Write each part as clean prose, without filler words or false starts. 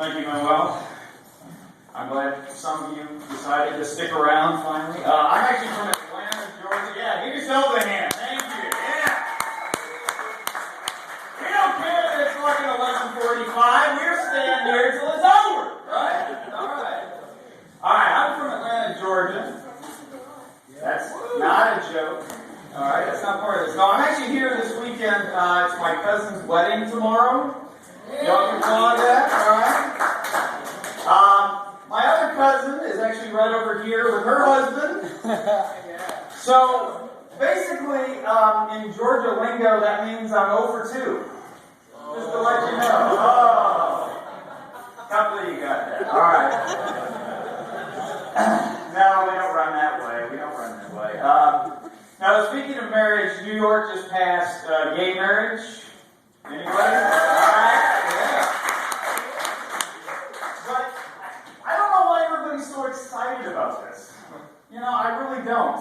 Thank you, Manuel. I'm glad some of you decided to stick around finally. I'm actually from Atlanta, Georgia. Yeah, give yourself a hand. Thank you. Yeah. We don't care that it's fucking 11:45. We're staying here till it's over, right? All right. All right, I'm from Atlanta, Georgia. That's not a joke. All right, that's not part of this. No, I'm actually here this weekend. It's my cousin's wedding tomorrow. Y'all can applaud that, all right? My other cousin is actually right over here with her husband. So, basically, in Georgia lingo, that means I'm 0 for 2. Just to let you know. Oh. Can't believe you got that. All right. No, we don't run that way. We don't run that way. Now, speaking of marriage, New York just passed gay marriage. Anybody? All right. Yeah. But I don't know why everybody's so excited about this. You know, I really don't.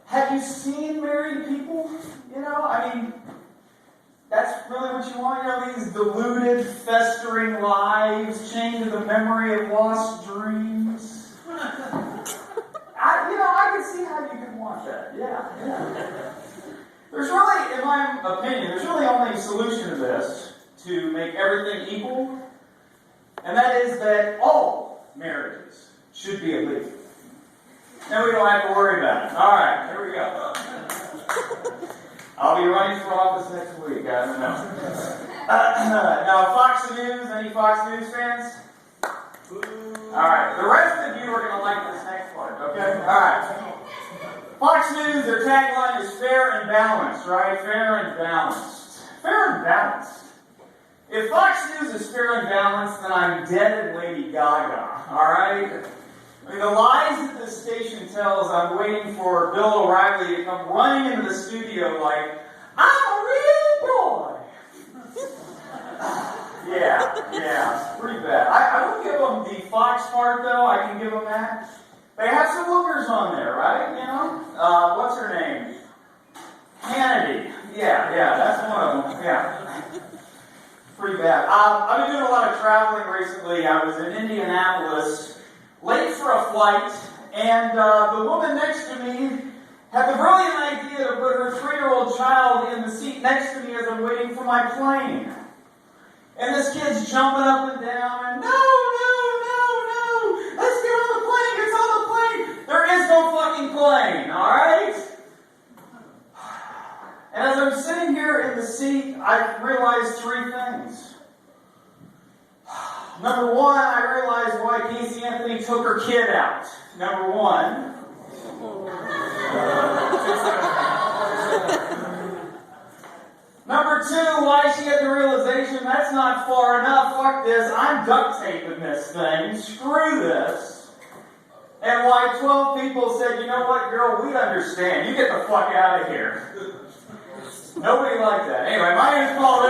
Have you seen married people? You know, I mean, that's really what you want? You know, these deluded, festering lives chained to the memory of lost dreams. I can see how you could want that. Yeah. There's really, in my opinion, there's really only a solution to this to make everything equal, and that is that all marriages should be illegal. Then we don't have to worry about it. All right, here we go. I'll be running for office next week. I don't know. Now, Fox News. Any Fox News fans? All right. The rest of you are going to like this next part. Okay. All right. Fox News. Their tagline is "Fair and Balanced." Right? Fair and balanced. Fair and balanced. If Fox News is fair and balanced, then I'm dead and Lady Gaga. All right. I mean, the lies that this station tells, I'm waiting for Bill O'Reilly to come running into the studio like, I'm a real boy. Yeah, pretty bad. I won't give them the Fox part, though. I can give them that. They have some hookers on there, right? You know? What's her name? Hannity. Yeah, that's one of them. Yeah. Pretty bad. I've been doing a lot of traveling recently. I was in Indianapolis, late for a flight, and the woman next to me had the brilliant idea to put her 3-year-old child in the seat next to me as I'm waiting for my plane. And this kid's jumping up and down, and no, let's get on the plane, it's on the plane. There is no fucking plane, all right? And as I'm sitting here in the seat, I realized 3 things. Number 1, I realized why Casey Anthony took her kid out. Number 1. Number 2, why she had the realization that's not far enough. Fuck this. I'm duct taping this thing. Screw this. And why 12 people said, you know what, girl, we understand. You get the fuck out of here. Nobody liked that. Anyway, my name is Paul.